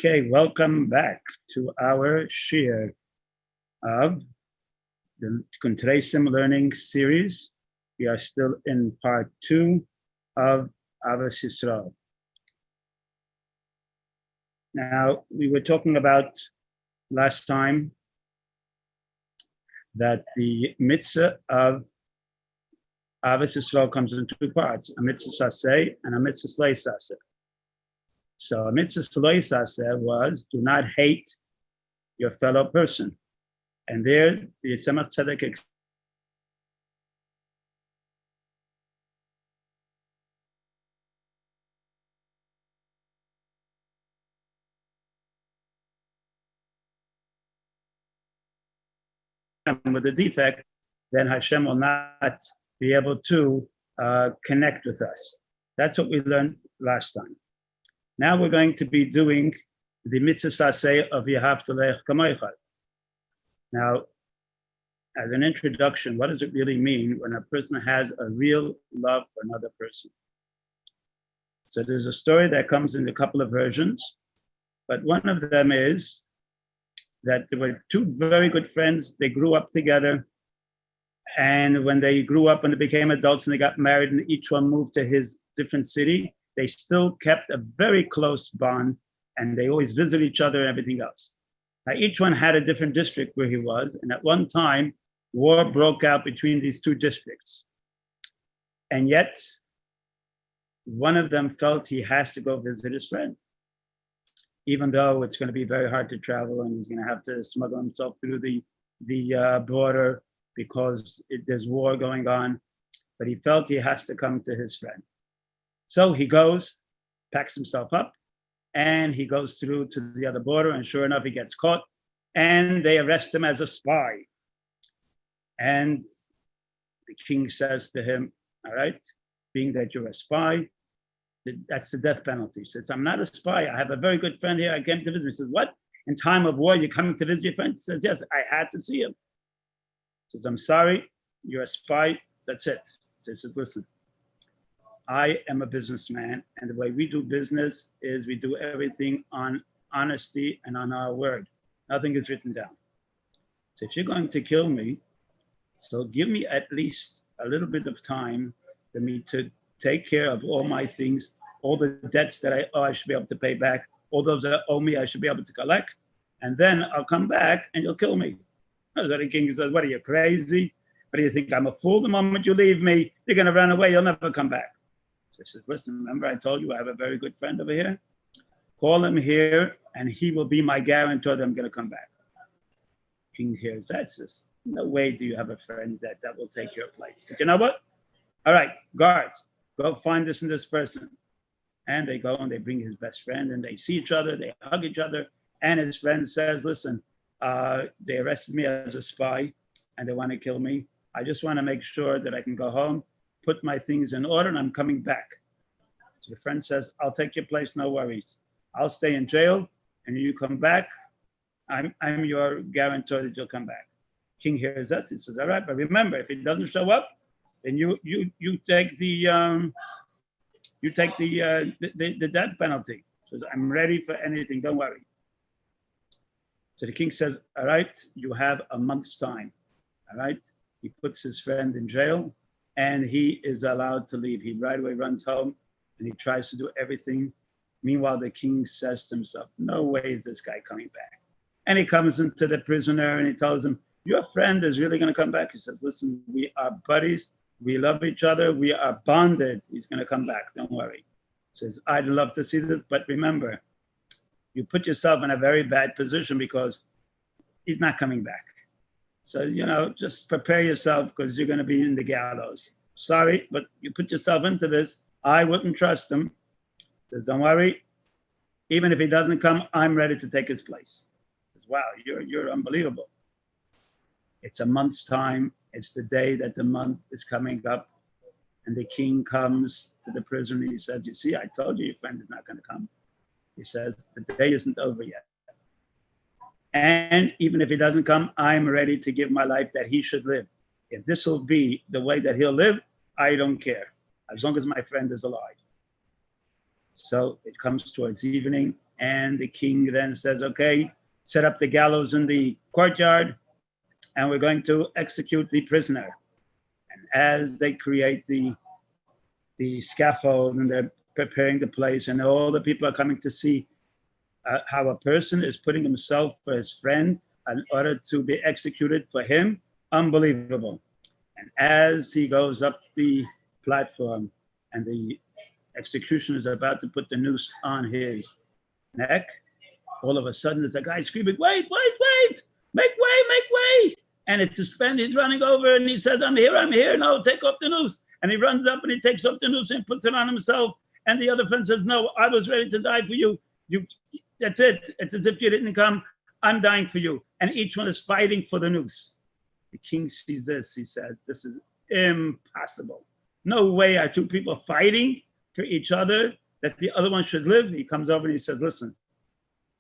Okay, welcome back to our share of the Kuntres learning series. We are still in part 2 of Ahavas Yisroel. Now, we were talking about last time that the mitzvah of Ahavas Yisroel comes in 2 parts, a mitzvah saseh and a mitzvah slei saseh. So a mitzvah slei saseh was, do not hate your fellow person. And there, the Tzemach Tzedek with a defect, then Hashem will not be able to connect with us. That's what we learned last time. Now we're going to be doing the mitzvah saseh of Yehavta Leich Kamoicha. Now, as an introduction, what does it really mean when a person has a real love for another person? So there's a story that comes in a couple of versions, but one of them is that there were 2 very good friends. They grew up together, and when they grew up and they became adults and they got married and each one moved to his different city, they still kept a very close bond, and they always visited each other and everything else. Now, each one had a different district where he was, and at one time, war broke out between these 2 districts. And yet, one of them felt he has to go visit his friend, even though it's going to be very hard to travel and he's going to have to smuggle himself through the border because there's war going on. But he felt he has to come to his friend. So he goes, packs himself up, and he goes through to the other border, and sure enough, he gets caught, and they arrest him as a spy. And the king says to him, all right, being that you're a spy, that's the death penalty. He says, I'm not a spy. I have a very good friend here. I came to visit him. He says, what? In time of war, you're coming to visit your friend? He says, yes, I had to see him. He says, I'm sorry, you're a spy. That's it. So he says, listen, I am a businessman, and the way we do business is we do everything on honesty and on our word. Nothing is written down. So if you're going to kill me, so give me at least a little bit of time for me to take care of all my things, all the debts that I owe, I should be able to pay back. All those that owe me, I should be able to collect. And then I'll come back and you'll kill me. So the king says, what are you, crazy? What do you think? I'm a fool? The moment you leave me, you're going to run away. You'll never come back. So he says, listen, remember I told you I have a very good friend over here? Call him here and he will be my guarantor that I'm going to come back. King hears that, says, no way do you have a friend that will take your place. But you know what? All right, guards, go find this and this person. And they go and they bring his best friend and they see each other, they hug each other. And his friend says, listen, they arrested me as a spy and they want to kill me. I just want to make sure that I can go home, put my things in order, and I'm coming back. So the friend says, I'll take your place, no worries. I'll stay in jail, and you come back. I'm your guarantor that you'll come back. King hears us. He says, all right, but remember, if he doesn't show up, then you take the death penalty. So I'm ready for anything. Don't worry. So the king says, all right, you have a month's time. All right. He puts his friend in jail and he is allowed to leave. He right away runs home and he tries to do everything. Meanwhile, the king says to himself, no way is this guy coming back. And he comes into the prisoner and he tells him, your friend is really going to come back. He says, listen, we are buddies. We love each other. We are bonded. He's going to come back. Don't worry. He says, I'd love to see this, but remember, you put yourself in a very bad position because he's not coming back. So, just prepare yourself because you're going to be in the gallows. Sorry, but you put yourself into this. I wouldn't trust him. He says, don't worry. Even if he doesn't come, I'm ready to take his place. He says, wow, you're unbelievable. It's a month's time. It's the day that the month is coming up. And the king comes to the prisoner. He says, you see, I told you your friend is not going to come. He says, the day isn't over yet. And even if he doesn't come, I'm ready to give my life that he should live. If this will be the way that he'll live, I don't care, as long as my friend is alive. So it comes towards evening, and the king then says, okay, set up the gallows in the courtyard, and we're going to execute the prisoner. And as they create the scaffold and they're preparing the place, and all the people are coming to see how a person is putting himself for his friend in order to be executed for him, unbelievable. And as he goes up the platform and the executioner is about to put the noose on his neck, all of a sudden there's a guy screaming, wait, make way. And it's his friend, he's running over and he says, I'm here, no, take off the noose. And he runs up and he takes off the noose and puts it on himself. And the other friend says, no, I was ready to die for you. That's it. It's as if you didn't come. I'm dying for you. And each one is fighting for the noose. The king sees this. He says, this is impossible. No way are two people fighting for each other that the other one should live. He comes over and he says, listen,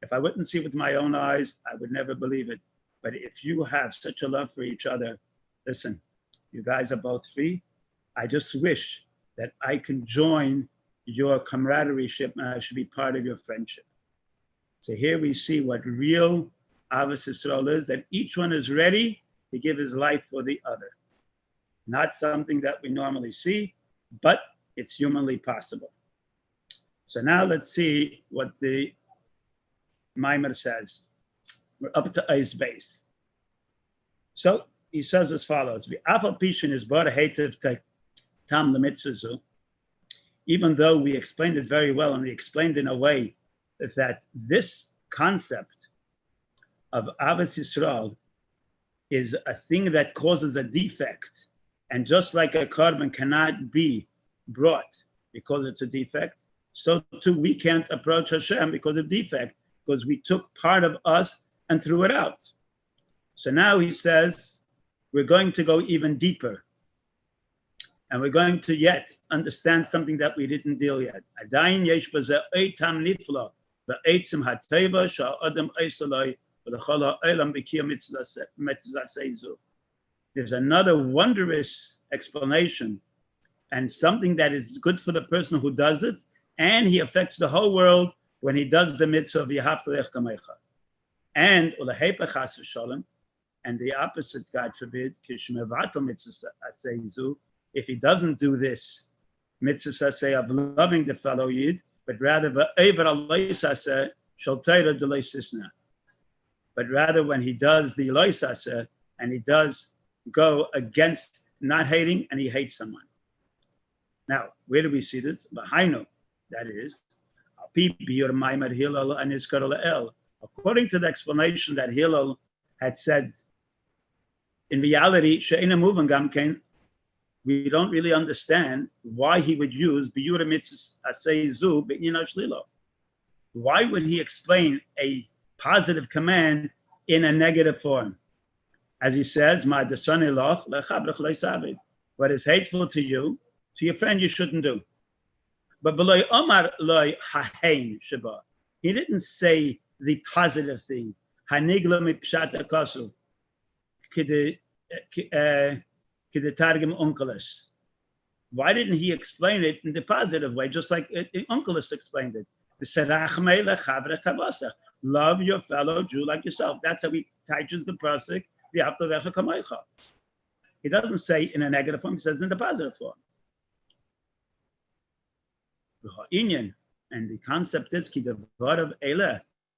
if I wouldn't see with my own eyes, I would never believe it. But if you have such a love for each other, listen, you guys are both free. I just wish that I can join your camaraderie and I should be part of your friendship. So here we see what real Ahavas Yisroel is, that each one is ready to give his life for the other. Not something that we normally see, but it's humanly possible. So now let's see what the Maimer says. We're up to Eis base. So he says as follows: even though we explained it very well, and we explained in a way that this concept of Ahavas Yisroel is a thing that causes a defect, and just like a carbon cannot be brought because it's a defect, so too we can't approach Hashem because of defect, because we took part of us and threw it out. So now he says, we're going to go even deeper. And we're going to yet understand something that we didn't deal yet. There's another wondrous explanation and something that is good for the person who does it, and he affects the whole world when he does the mitzvah of Yahavta Lecha Kamecha. And Sholom, and the opposite, God forbid, if he doesn't do this mitzvah of loving the fellow Yid, but rather but rather when he does the loisase and he does go against not hating and he hates someone. Now, where do we see this? That is, according to the explanation that Hillel had said, in reality, we don't really understand why he would use why would he explain a positive command in a negative form? As he says, what is hateful to you, to your friend, you shouldn't do. But he didn't say the positive thing. Why didn't he explain it in the positive way, just like Unkelus explained it? Love your fellow Jew like yourself. That's how he teaches the pasuk. He doesn't say in a negative form, he says in the positive form. And the concept is,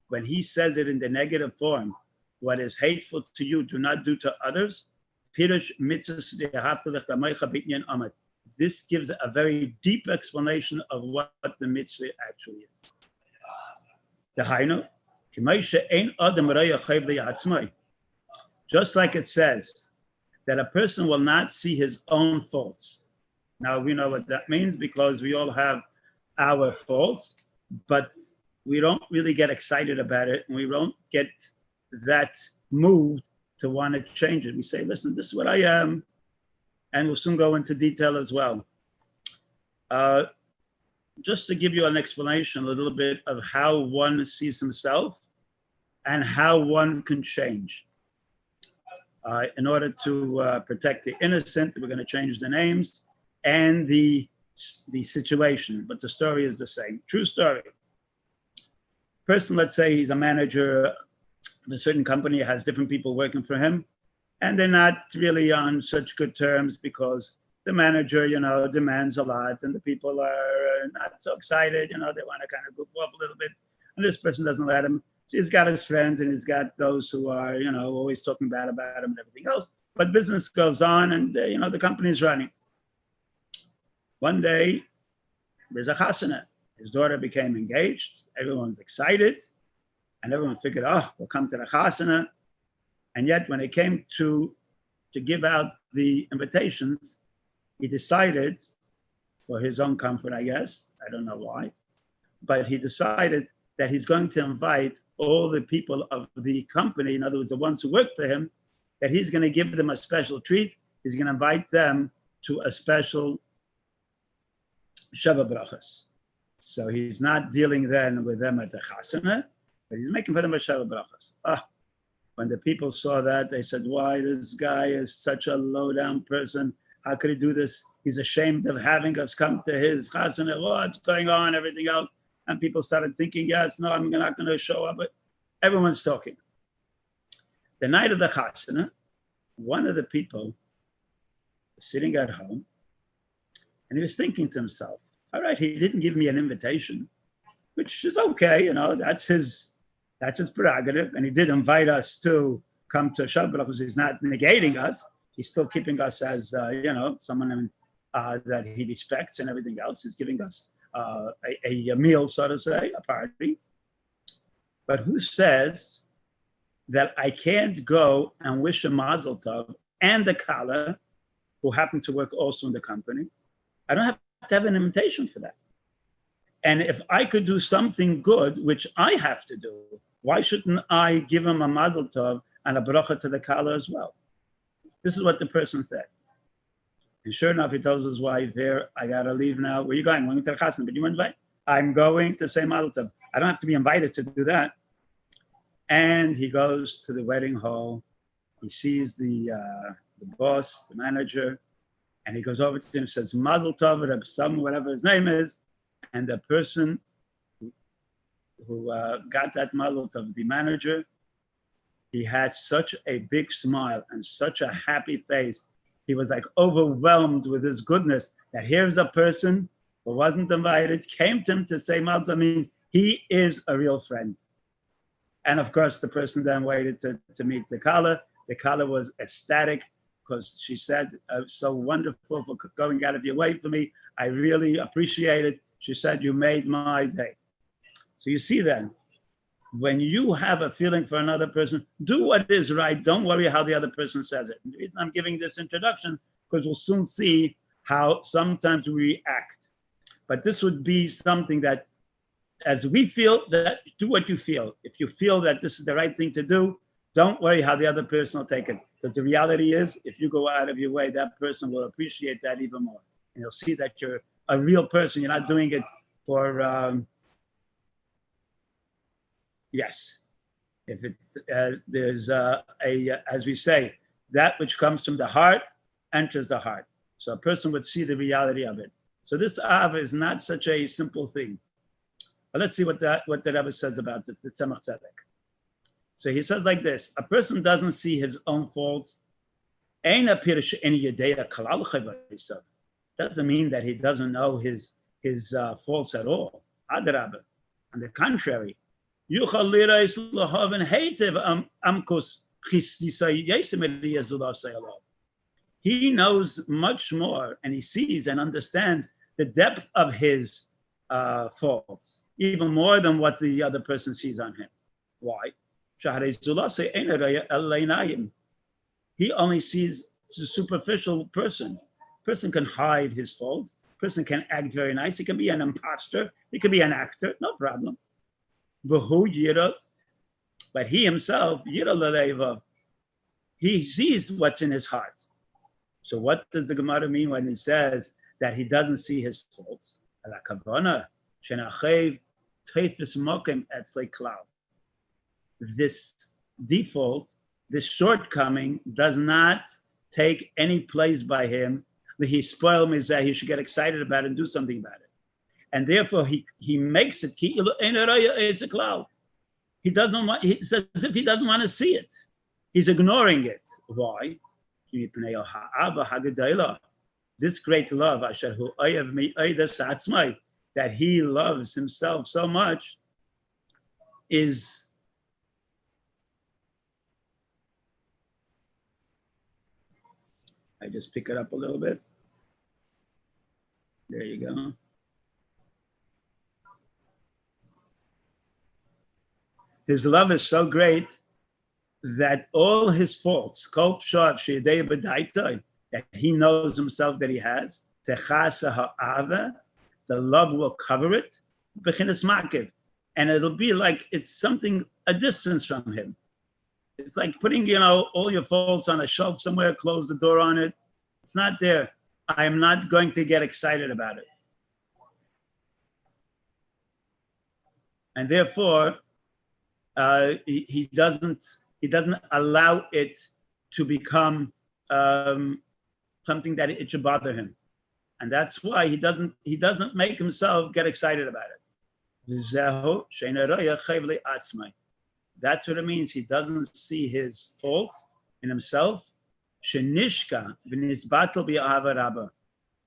when he says it in the negative form, what is hateful to you, do not do to others. This gives a very deep explanation of what the mitzvah actually is. Just like it says that a person will not see his own faults. Now we know what that means because we all have our faults, but we don't really get excited about it, and we don't get that moved to want to change it. We say, listen, this is what I am, and we'll soon go into detail as well. Just to give you an explanation a little bit of how one sees himself and how one can change. In order to protect the innocent, we're going to change the names, and the the situation, but the story is the same. True story. Person, let's say he's a manager of a certain company, has different people working for him, and they're not really on such good terms because the manager, demands a lot, and the people are not so excited. They want to kind of goof off a little bit, and this person doesn't let him. So he's got his friends, and he's got those who are, always talking bad about him and everything else. But business goes on, and the company is running. One day, there's a chasana. His daughter became engaged. Everyone's excited, and everyone figured, we'll come to the chasana. And yet, when it came to give out the invitations, he decided, for his own comfort, I guess, I don't know why, but he decided that he's going to invite all the people of the company, in other words, the ones who work for him, that he's going to give them a special treat. He's going to invite them to a special Sheva Brachas. So he's not dealing then with them at the chasana, but he's making for them a Sheva Brachas. When the people saw that, they said, why this guy is such a low-down person? How could he do this? He's ashamed of having us come to his chasana. What's going on? Everything else. And people started thinking, yes, no, I'm not going to show up. But everyone's talking. The night of the chasana, one of the people was sitting at home, and he was thinking to himself, all right, he didn't give me an invitation, which is okay, that's his prerogative. And he did invite us to come to Shabbat because he's not negating us. He's still keeping us as, someone that he respects and everything else. He's giving us a meal, so to say, a party. But who says that I can't go and wish a mazel tov and the kala, who happen to work also in the company? I don't have to have an invitation for that. And if I could do something good, which I have to do, why shouldn't I give him a mazel tov and a bracha to the kala as well? This is what the person said. And sure enough, he tells his wife, here, I got to leave now. Where are you going? I'm going to the chasana, but you were invited. I'm going to say mazel tov. I don't have to be invited to do that. And he goes to the wedding hall. He sees the boss, the manager, and he goes over to him and says, mazel tov, whatever his name is. And the person who got that mazel tov, the manager, he had such a big smile and such a happy face. He was like overwhelmed with his goodness that here's a person who wasn't invited, came to him to say mazel tov, means he is a real friend. And of course, the person then waited to meet the kala. The kala was ecstatic because she said, so wonderful for going out of your way for me. I really appreciate it. She said, you made my day. So you see then, when you have a feeling for another person, do what is right. Don't worry how the other person says it. And the reason I'm giving this introduction, because we'll soon see how sometimes we react. But this would be something that, as we feel, that do what you feel. If you feel that this is the right thing to do, don't worry how the other person will take it. But the reality is, if you go out of your way, that person will appreciate that even more. And you'll see that you're a real person. You're not doing it for, yes. If it's, there's as we say, that which comes from the heart enters the heart. So a person would see the reality of it. So this Ava is not such a simple thing. But let's see what the Rabbi says about this, the Tzemach Tzedek. So he says like this: a person doesn't see his own faults. Doesn't mean that he doesn't know his faults at all. Adrabah. On the contrary, he knows much more, and he sees and understands the depth of his faults, even more than what the other person sees on him. Why? He only sees the superficial person. Person can hide his faults. Person can act very nice. He can be an imposter. He can be an actor. No problem. But he himself, he sees what's in his heart. So what does the Gemara mean when he says that he doesn't see his faults? This default, this shortcoming does not take any place by him He spoiled me that he should get excited about it and do something about it. And therefore he makes it. He doesn't want. It's as if he doesn't want to see it. He's ignoring it. Why? This great love, that he loves himself so much, is I just pick it up a little bit. There you go. His love is so great that all his faults, that he knows himself that he has, the love will cover it, and it'll be like it's something, a distance from him. It's like putting, all your faults on a shelf somewhere, close the door on it. It's not there. I am not going to get excited about it. And therefore, he doesn't allow it to become something that it should bother him. And that's why he doesn't make himself get excited about it. That's what it means. He doesn't see his fault in himself,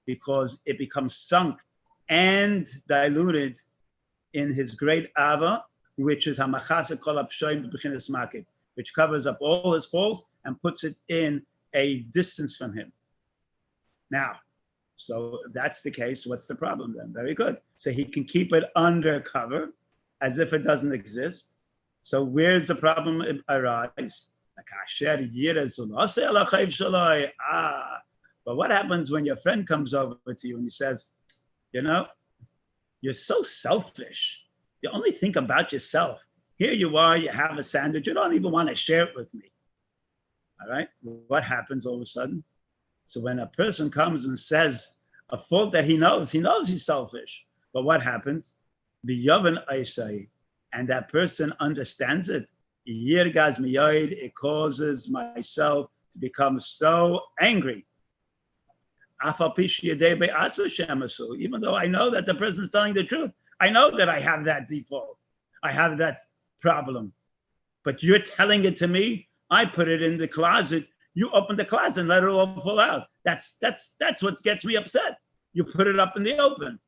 because it becomes sunk and diluted in his great Ava, which is which covers up all his faults and puts it in a distance from him. Now, so if that's the case, what's the problem then? Very good. So he can keep it under cover as if it doesn't exist. So where's the problem arise? But what happens when your friend comes over to you and he says, you're so selfish. You only think about yourself. Here you are, you have a sandwich, you don't even want to share it with me. All right? What happens all of a sudden? So when a person comes and says a fault that he knows he's selfish. But what happens? The Yavan I say, and that person understands it. It causes myself to become so angry. Even though I know that the person is telling the truth, I know that I have that default. I have that problem. But you're telling it to me. I put it in the closet. You open the closet and let it all fall out. That's what gets me upset. You put it up in the open.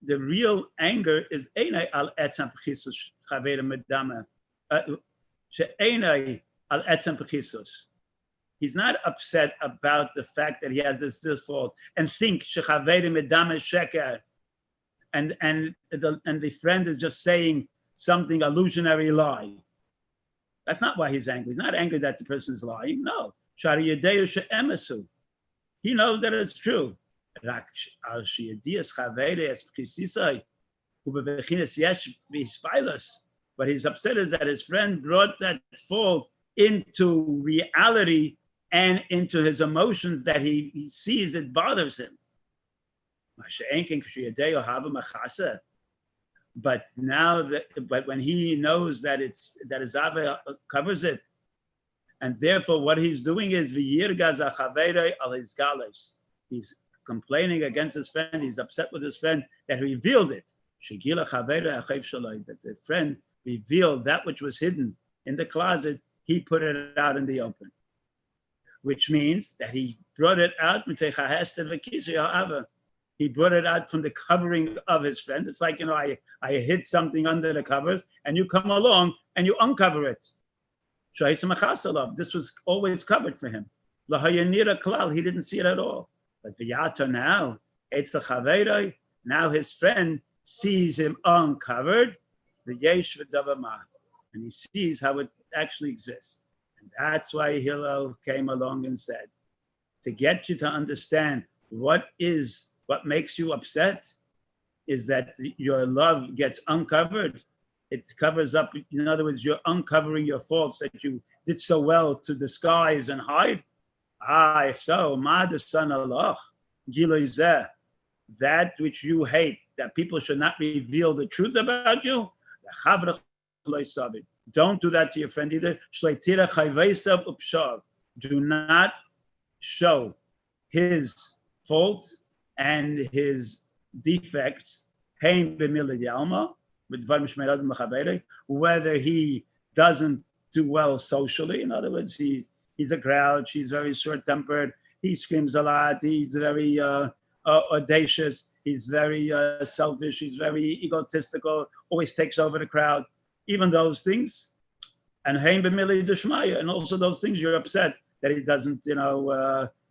The real anger is he's not upset about the fact that he has this fault and think and the friend is just saying something illusionary lie. That's not why he's angry. He's not angry that the person is lying. No. He knows that it's true. But he's upset is that his friend brought that fault into reality and into his emotions that he sees it bothers him. But when he knows that his Ava covers it, and therefore what he's doing is he's complaining against his friend, he's upset with his friend that revealed it. That the friend revealed that which was hidden in the closet, he put it out in the open. Which means that he brought it out. He brought it out from the covering of his friend. It's like, I hid something under the covers and you come along and you uncover it. This was always covered for him. He didn't see it at all. But now, now his friend sees him uncovered, and he sees how it actually exists. And that's why Hillel came along and said, to get you to understand what makes you upset is that your love gets uncovered. It covers up, in other words, you're uncovering your faults that you did so well to disguise and hide. If so, son Allah, that which you hate, that people should not reveal the truth about you, Don't do that to your friend either. Do not show his faults and his defects, whether he doesn't do well socially. In other words, he's a grouch, he's very short-tempered, he screams a lot, he's very audacious, he's very selfish, he's very egotistical, always takes over the crowd. Even those things, and also those things you're upset that he doesn't,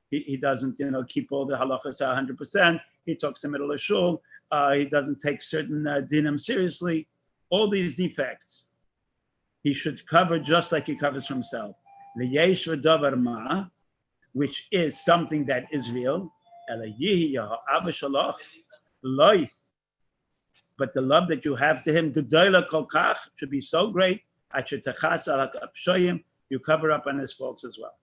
he doesn't, keep all the halachas 100%. He talks the middle of shul. He doesn't take certain dinim seriously. All these defects, he should cover just like he covers for himself. L'yesh v'davar ma, which is something that is real. But the love that you have to him, should be so great. You cover up on his faults as well.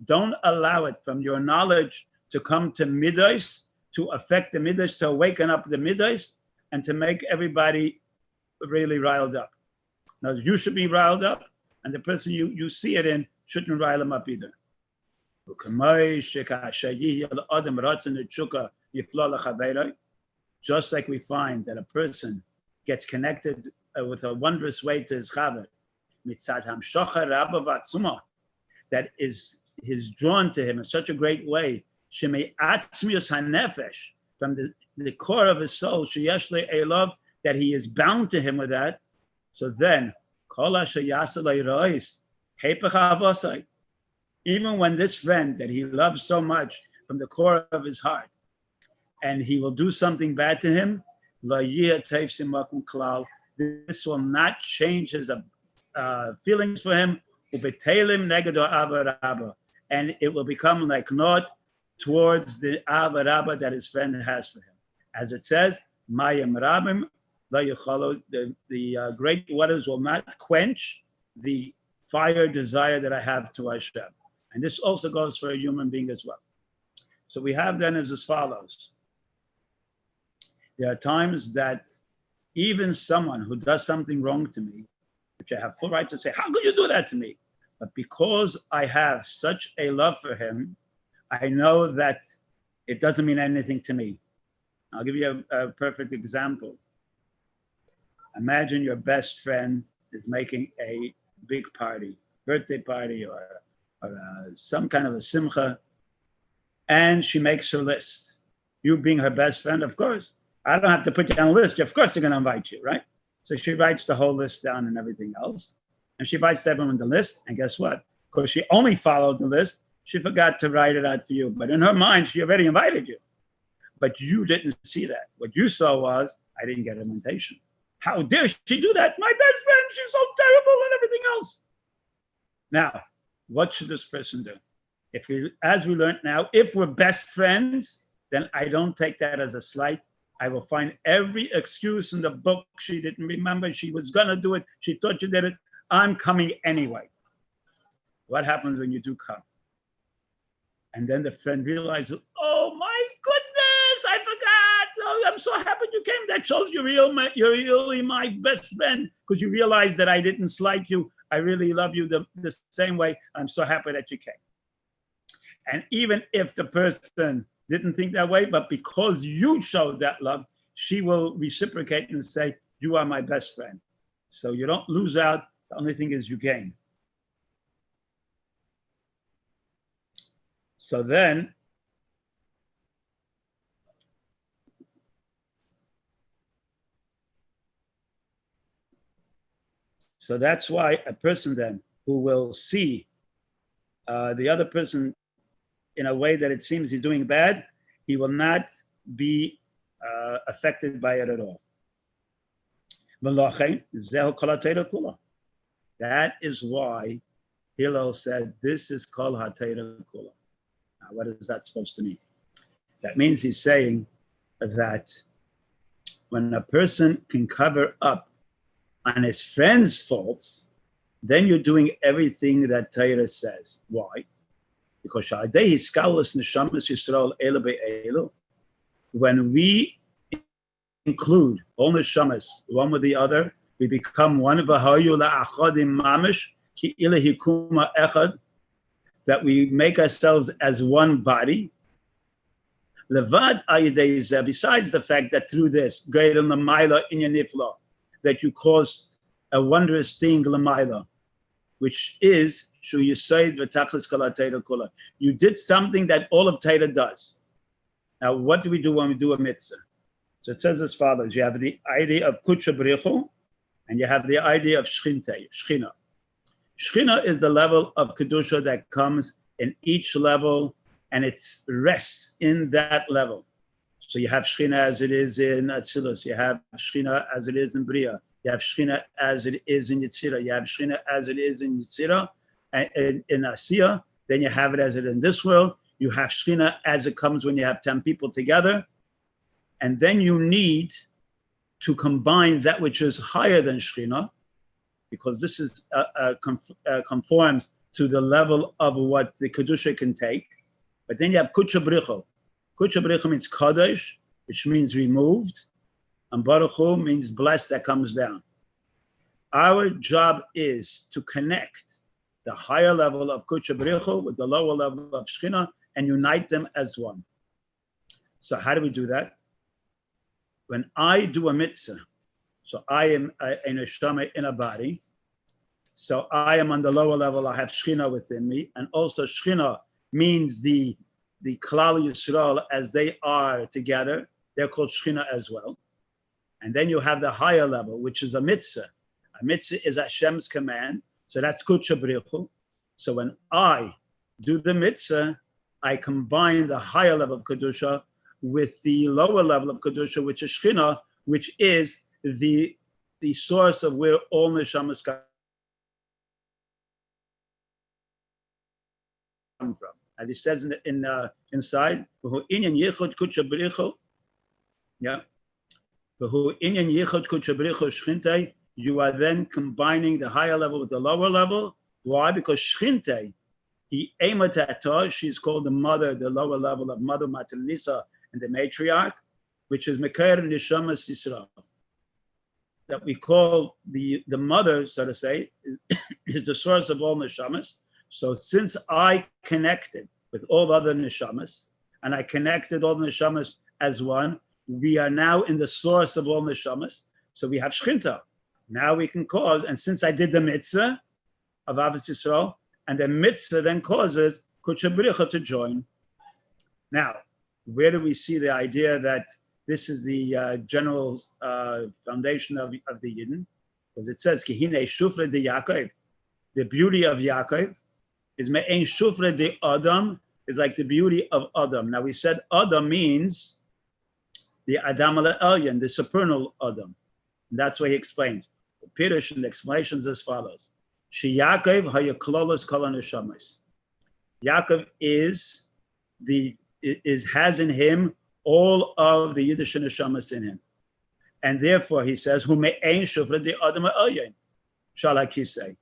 Don't allow it from your knowledge to come to midos, to affect the midos, to awaken up the midos, and to make everybody really riled up. Now, you should be riled up, and the person you see it in shouldn't rile him up either. Just like we find that a person gets connected with a wondrous way to his chaver, that is drawn to him in such a great way, from the core of his soul, that he is bound to him with that. So then, even when this friend that he loves so much from the core of his heart, and he will do something bad to him, this will not change his feelings for him, and it will become like naught towards the avarabba that his friend has for him. As it says, Mayim Rabim, the great waters will not quench the fire desire that I have to Hashem. And this also goes for a human being as well. So we have then as follows. There are times that even someone who does something wrong to me, which I have full right to say, how could you do that to me? But because I have such a love for him, I know that it doesn't mean anything to me. I'll give you a perfect example. Imagine your best friend is making a big party, birthday party or some kind of a simcha, and she makes her list. You being her best friend, of course, I don't have to put you on a list. Of course they're going to invite you, right? So she writes the whole list down and everything else. And she invites everyone the list. And guess what? Because she only followed the list, she forgot to write it out for you. But in her mind, she already invited you. But you didn't see that. What you saw was, I didn't get an invitation. How dare she do that? My best friend, she's so terrible and everything else. Now, what should this person do? As we learned now, if we're best friends, then I don't take that as a slight. I will find every excuse in the book. She didn't remember. She was going to do it. She thought you did it. I'm coming anyway. What happens when you do come? And then the friend realizes, oh my goodness, I forgot. Oh, I'm so happy you came. That shows you're really my best friend, because you realize that I didn't slight you. I really love you the same way. I'm so happy that you came. And even if the person didn't think that way, but because you showed that love, she will reciprocate and say, you are my best friend. So you don't lose out. The only thing is you gain. So then, so that's why a person then who will see the other person in a way that it seems he's doing bad, he will not be affected by it at all. That is why Hillel said, this is called Hatera Kula. Now, what is that supposed to mean? That means he's saying that when a person can cover up on his friend's faults, then you're doing everything that Torah says. Why? Because when we include all neshamas, one with the other. We become one of mamish ki hikuma echad, that we make ourselves as one body. Levad ayidei, besides the fact that through this, geirim l'mayla inyan nifla, that you caused a wondrous thing l'mayla, which is shu yisaid v'tachlis kol ha'Torah kula. You did something that all of Torah does. Now, what do we do when we do a mitzvah? So it says as follows: you have the idea of kutsha b'richu, and you have the idea of shchina. Shchina is the level of kedusha that comes in each level, and it rests in that level. So you have shchina as it is in Atzilus, you have shchina as it is in Bria, you have shchina as it is in Yitzira, you have shchina as it is in Yitzira, and in Asiya, then you have it as it is in this world. You have shchina as it comes when you have 10 people together, and then you need to combine that which is higher than shchina, because this is conforms to the level of what the kedusha can take. But then you have kutsha b'richu. Kutsha b'richu means kadosh, which means removed, and baruch hu means blessed, that comes down. Our job is to connect the higher level of kutsha b'richu with the lower level of shchina and unite them as one. So how do we do that? When I do a mitzvah, so I am a neshama in a body, so I am on the lower level, I have shchina within me, and also shchina means the Klal Yisroel as they are together, they're called shchina as well. And then you have the higher level, which is a mitzvah. A mitzvah is Hashem's command, so that's kutsha b'richu. So when I do the mitzvah, I combine the higher level of kedusha with the lower level of kedusha, which is shchina, which is the source of where all neshamas come from. As he says inside, yeah. You are then combining the higher level with the lower level. Why? Because Shchinte, she's called the mother, the lower level of Mother Matanisa and the matriarch, which is Meker Nishamas Yisrael. That we call the mother, so to say, is the source of all neshamas. So since I connected with all other neshamas, and I connected all neshamas as one, we are now in the source of all neshamas. So we have shchinta. Now we can cause, and since I did the mitzvah of Ahavas Yisroel, and the mitzvah then causes kutsha b'richa to join. Now, where do we see the idea that this is the general foundation of the Yidden? Because it says, Kihine Shufra de Yaakov, the beauty of Yaakov is Me'ein Shufra de Adam, is like the beauty of Adam. Now we said Adam means the Adam al-Elyon, the supernal Adam. And that's what he explained. The Pirush and the explanations as follows. She Yaakov hayaklolos kol neshamas. Yaakov has in him all of the Yiddish neshamas in him. And therefore he says, Hu me'ein shufra de Adam ha'elyon, shalakisei.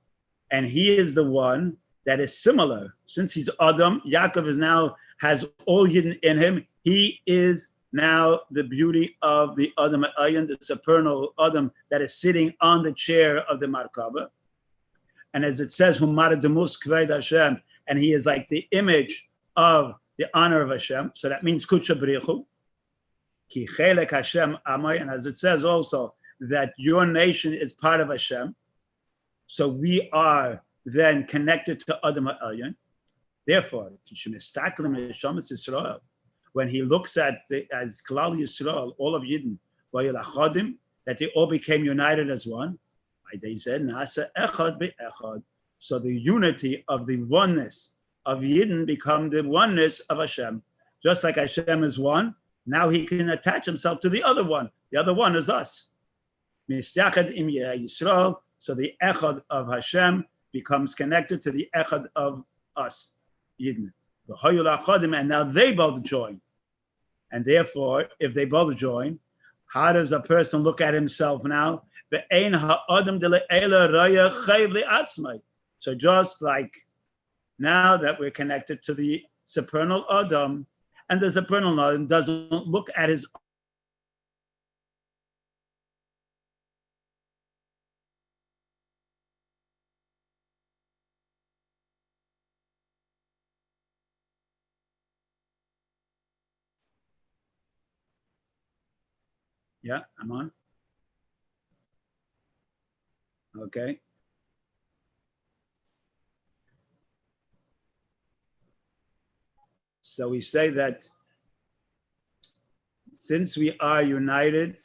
And he is the one that is similar. Since he's Adam, Yaakov has all Yidden in him. He is now the beauty of the Adam ha'elyon, the supernal Adam that is sitting on the chair of the Markava. And as it says, Hu mara demus kved Hashem, and he is like the image of the honor of Hashem. So that means kutsha b'richu. Ki chelek Hashem amay, and as it says also that your nation is part of Hashem. So we are then connected to Adam ha'elyon. Therefore, when he looks at as Klal Yisroel, all of Yidden, that they all became united as one. So the unity of the oneness of Yidden become the oneness of Hashem. Just like Hashem is one, now he can attach himself to the other one. The other one is us. So the echad of Hashem becomes connected to the echad of us, Yidden. And now they both join. And therefore, if they both join, how does a person look at himself now? So just like now that we're connected to the supernal Adam, and the supernal Adam doesn't look at his Yeah, I'm on. Okay. So we say that since we are united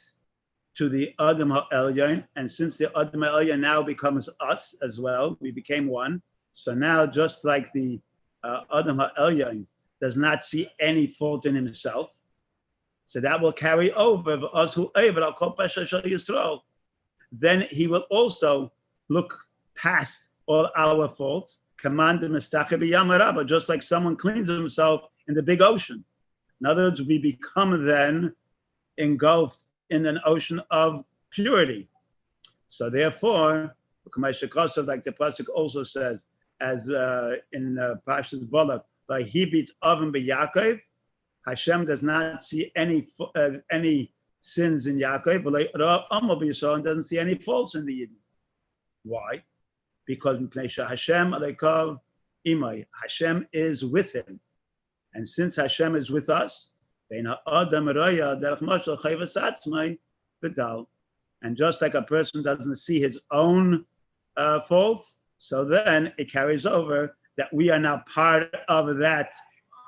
to the Adam HaElyon, and since the Adam HaElyon now becomes us as well, we became one. So now, just like the Adam HaElyon does not see any fault in himself, so that will carry over us who Yisroel. Then he will also look past all our faults. Just like someone cleans himself in the big ocean. In other words, we become then engulfed in an ocean of purity. So therefore, like the pasuk also says, as in Parshas Balak, by Hibit Avim B'Yaakov, Hashem does not see any sins in Yaakov, and doesn't see any faults in the Yidden. Why? Because Hashem Hashem is with him. And since Hashem is with us, and just like a person doesn't see his own faults, so then it carries over that we are now part of that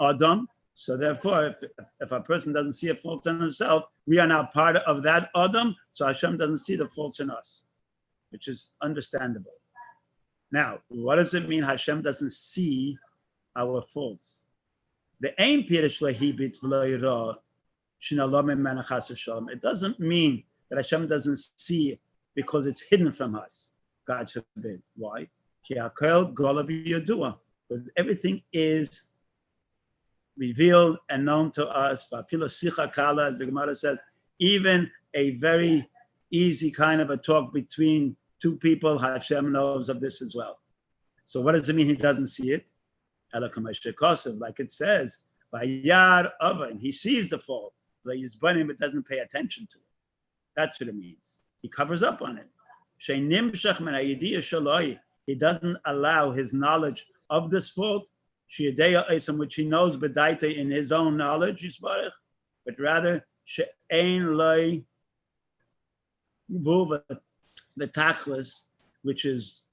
Adam. So therefore, if a person doesn't see a fault in himself, we are now part of that Adam, so Hashem doesn't see the faults in us, which is understandable. Now, what does it mean Hashem doesn't see our faults? The aim it doesn't mean that Hashem doesn't see it because it's hidden from us. God forbid. Why? Because everything is revealed and known to us. As the Gemara says, even a very easy kind of a talk between two people, Hashem knows of this as well. So what does it mean he doesn't see it? Like it says, he sees the fault, but doesn't pay attention to it. That's what it means. He covers up on it. He doesn't allow his knowledge of this fault, which he knows in his own knowledge, but rather the tachlis, which is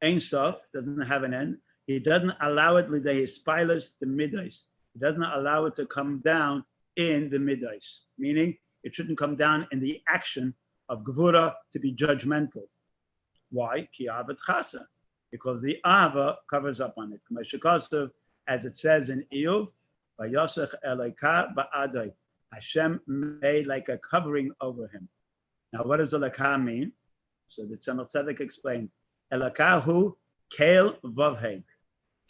Ein Sof, doesn't have an end. He doesn't allow it the midais. He doesn't allow it to come down in the midais, meaning it shouldn't come down in the action of gvura to be judgmental. Why? Because the Ava covers up on it. As it says in Iyov, Hashem made like a covering over him. Now, what does Elakah mean? So the Tzemach Tzedek explains, Elakahu Kel Vavhei.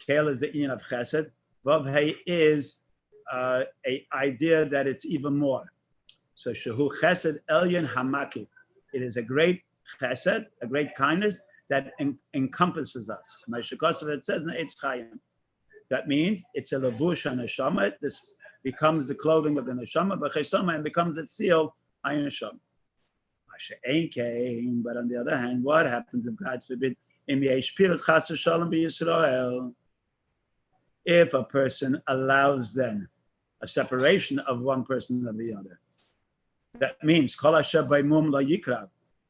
Kel is the Inyan of Chesed. Vavhei is a idea that it's even more. So Shehu Chesed Elyon Hamaki. It is a great Chesed, a great kindness that encompasses us. It says in Eitz Chaim. That means it's a levush haneshama. This becomes the clothing of the neshama, but and becomes its seal, ayin neshama. But on the other hand, what happens if God forbid if a person allows then a separation of one person of the other? That means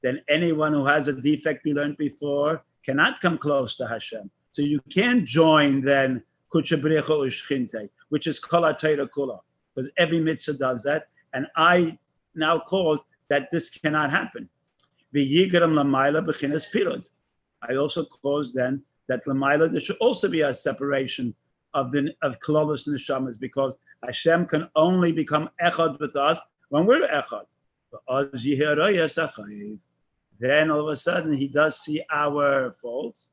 then anyone who has a defect we learned before cannot come close to Hashem. So you can't join then which is kol ha'Torah kula, because every mitzvah does that, and I now cause that this cannot happen. I also cause then that l'mayla there should also be a separation of klolos neshamas, because Hashem can only become echad with us when we're echad. Then all of a sudden he does see our faults,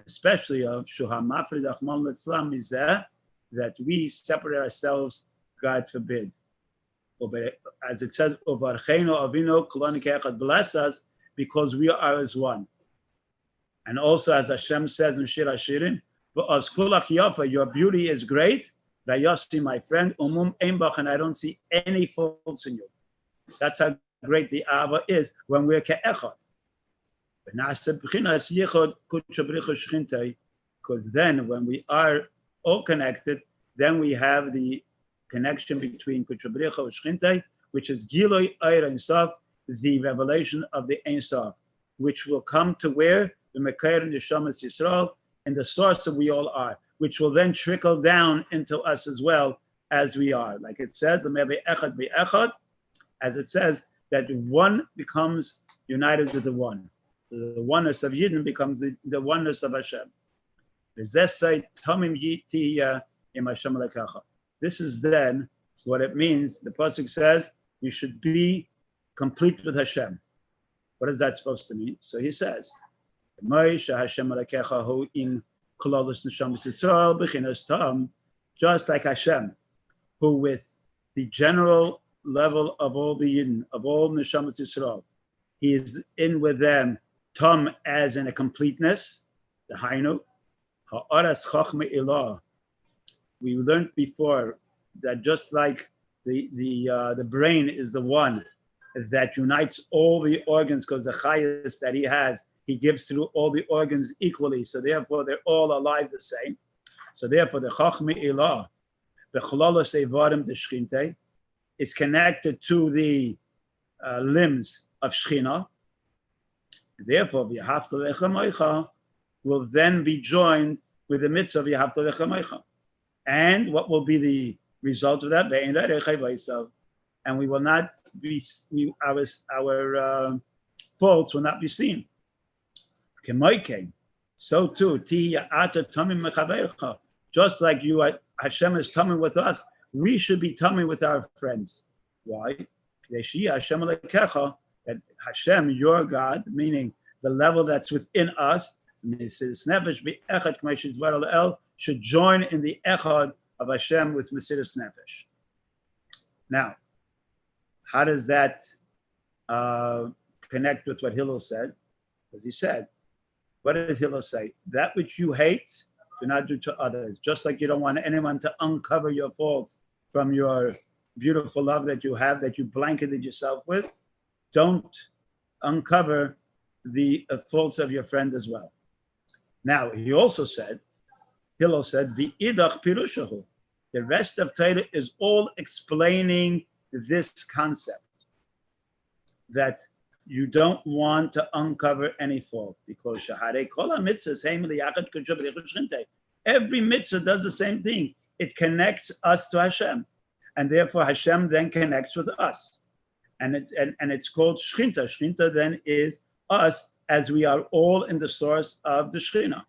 especially of Shuhamafrid Achmal Litzlam is that we separate ourselves, God forbid. As it says, bless us because we are as one. And also as Hashem says in Shir HaShirim, your beauty is great, my friend, and I don't see any faults in you. That's how great the Ava is when we're ke'echad. Because then when we are all connected, then we have the connection between Kutrabricha and Shchinte, which is Giloi Eir Ein Sof, the revelation of the Ein Sof, which will come to where? The Mekeir and Neshamas Yisroel, and the source of we all are, which will then trickle down into us as well as we are. Like it says, the Mebe Echad Be Echad, as it says, that one becomes united with the one. The oneness of Yidden becomes the oneness of Hashem. This is then what it means. The pasuk says we should be complete with Hashem. What is that supposed to mean? So he says, just like Hashem, who with the general level of all the Yidden, of all Neshamas Yisroel, he is in with them, Tom, as in a completeness, the Hainu, Ha'aras Chachma Ilah. We learned before that just like the brain is the one that unites all the organs, because the chayas that he has, he gives through all the organs equally. So therefore, they're all alive the same. So therefore, the Chachma Ilah, the Cholalos Evarim de Shchinte, is connected to the limbs of Shechina. Therefore, V'yahavta Lecha Moicha will then be joined with the mitzvah of V'yahavta Lecha Moicha. And what will be the result of that? And we will not be, our faults will not be seen. So too, just like you, Hashem is tummy with us, we should be tummy with our friends. Why? That Hashem, your God, meaning the level that's within us, should join in the echad of Hashem with Mesiras Nefesh. Now, how does that connect with what Hillel said? As he said, what did Hillel say? That which you hate, do not do to others. Just like you don't want anyone to uncover your faults from your beautiful love that you have, that you blanketed yourself with, don't uncover the faults of your friend as well. Now, he also said, Hillel said, V'idach pirushahu. The rest of Torah is all explaining this concept that you don't want to uncover any fault, because Shahare Kol HaMitzvahs, every mitzvah does the same thing. It connects us to Hashem, and therefore Hashem then connects with us, and it's called Shchinta. Shchinta then is us, as we are all in the source of the Shechina.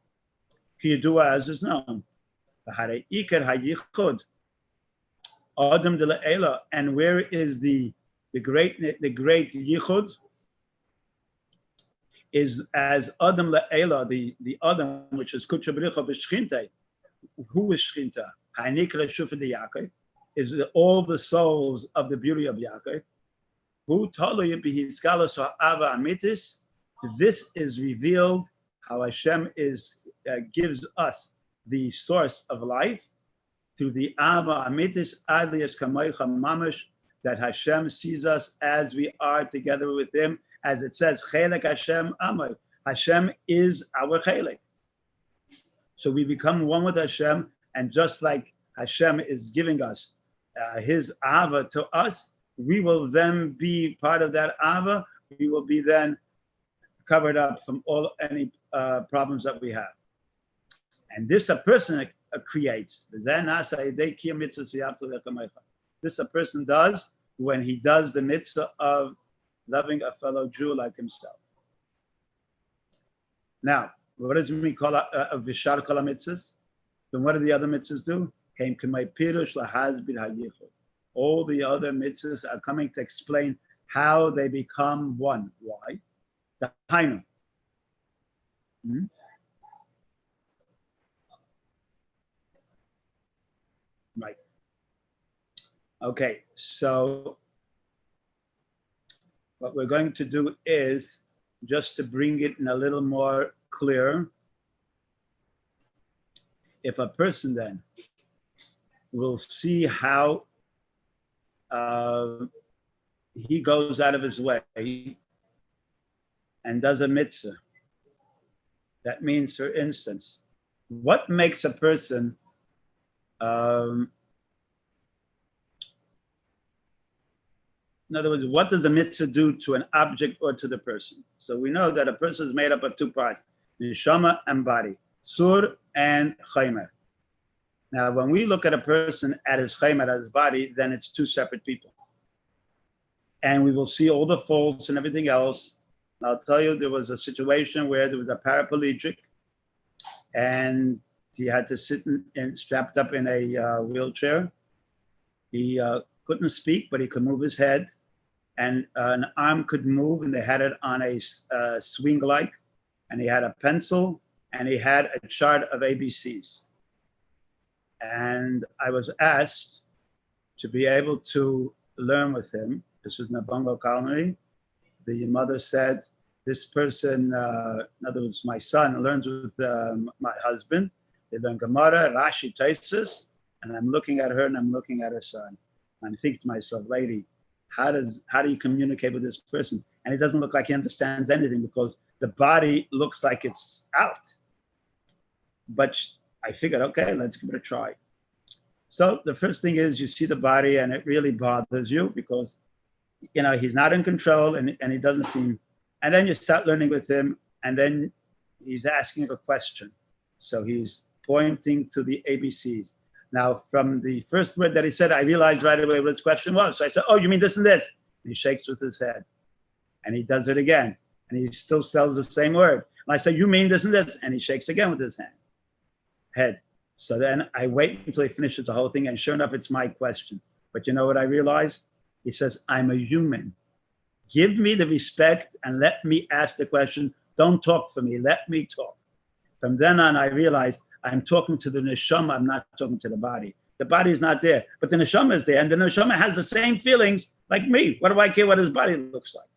Kiyadua, as is known. And where is the great yichud? Is as Adam le'ela, the Adam, which is Kutra B'richa B'Shchinte. Who is Shchinta? Ha'nikra Shufet de Yaakov, is all the souls of the beauty of Yaakov. Who Toloi B'Hiskalos Ha'ava Amitis. This is revealed how Hashem gives us the source of life through the Ava Amitis Adlias Kamoicha Mamash, that Hashem sees us as we are together with Him, as it says, Chelek Hashem Amay. Hashem is our Chelek. So we become one with Hashem, and just like Hashem is giving us His Ava to us, we will then be part of that Ava. We will be then covered up from any problems that we have. And this a person creates. This a person does when he does the mitzvah of loving a fellow Jew like himself. Now, what does it mean call a vishar kol mitzvahs? Then what do the other mitzvahs do? All the other mitzvahs are coming to explain how they become one. Why? The Hainu. Right. Okay, so what we're going to do is, just to bring it in a little more clear, if a person then will see how he goes out of his way and does a mitzvah. That means, for instance, what makes a person In other words, what does the mitzvah do to an object or to the person? So we know that a person is made up of two parts, neshama and body, sur and chaymer. Now, when we look at a person at his chaymer, at his body, then it's two separate people. And we will see all the faults and everything else. I'll tell you, there was a situation where there was a paraplegic and he had to sit and strapped up in a wheelchair. He couldn't speak, but he could move his head, and an arm could move, and they had it on a swing light, and he had a pencil, and he had a chart of ABCs. And I was asked to be able to learn with him. This was in the bungalow colony. The mother said, this person, in other words, my son learns with my husband. They learn Gemara, Rashi, Taisus, and I'm looking at her and I'm looking at her son. I'm thinking to myself, lady, how do you communicate with this person? And it doesn't look like he understands anything because the body looks like it's out. But I figured, okay, let's give it a try. So the first thing is you see the body and it really bothers you because, you know, he's not in control and he doesn't seem, and then you start learning with him and then he's asking a question. So he's pointing to the ABCs. Now, from the first word that he said, I realized right away what his question was. So I said, oh, you mean this and this? And he shakes with his head. And he does it again. And he still says the same word. And I say, you mean this and this? And he shakes again with his head. So then I wait until he finishes the whole thing. And sure enough, it's my question. But you know what I realized? He says, I'm a human. Give me the respect and let me ask the question. Don't talk for me. Let me talk. From then on, I realized I'm talking to the neshama. I'm not talking to the body. The body is not there, but the neshama is there. And the neshama has the same feelings like me. What do I care what his body looks like?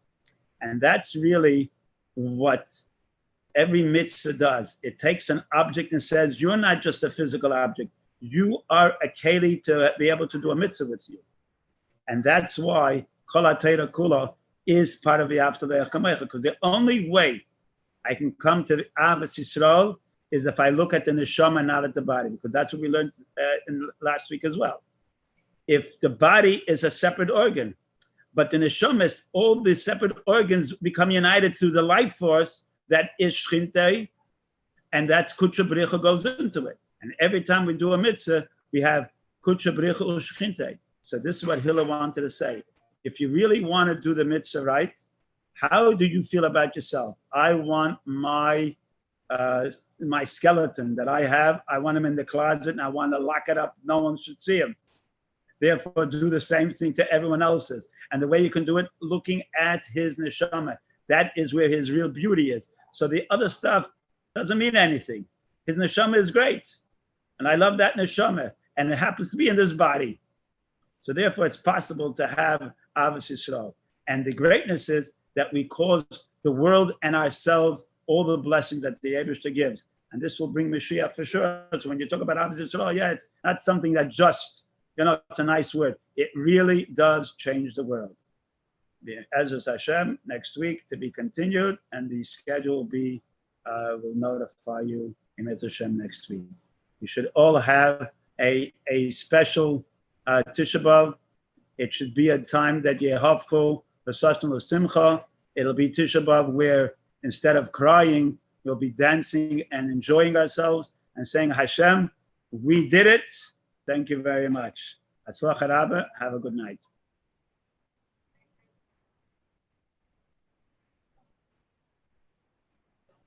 And that's really what every mitzvah does. It takes an object and says, you're not just a physical object. You are a keli to be able to do a mitzvah with you. And that's why Kol HaTorah Kula is part of the Ahavas Yisroel, because the only way I can come to the Ahavas Yisroel is if I look at the neshama, not at the body, because that's what we learned in last week as well. If the body is a separate organ, but the neshama is all the separate organs become united through the life force that is shchinte, and that's kutra b'richa goes into it. And every time we do a mitzvah, we have kutra b'richa u'shchinte. So this is what Hillel wanted to say. If you really want to do the mitzvah right, how do you feel about yourself? I want my skeleton that I have, I want him in the closet and I want to lock it up. No one should see him. Therefore, do the same thing to everyone else's. And the way you can do it, looking at his neshama. That is where his real beauty is. So the other stuff doesn't mean anything. His neshama is great. And I love that neshama. And it happens to be in this body. So therefore, it's possible to have Ahavas Yisroel. And the greatness is that we cause the world and ourselves all the blessings that the Eibishter gives. And this will bring Mashiach for sure. So when you talk about Ahavas Yisroel, yeah, it's not something that just, it's a nice word. It really does change the world. Ezras Hashem, next week to be continued, and the schedule will be, we'll notify you in Ezras Hashem next week. You should all have a special Tisha B'Av. It should be a time that Yehavchu, the Sashtam of Simcha. It'll be Tisha B'Av where instead of crying, we'll be dancing and enjoying ourselves and saying, Hashem, we did it. Thank you very much. Atzlach Rabbi. Have a good night.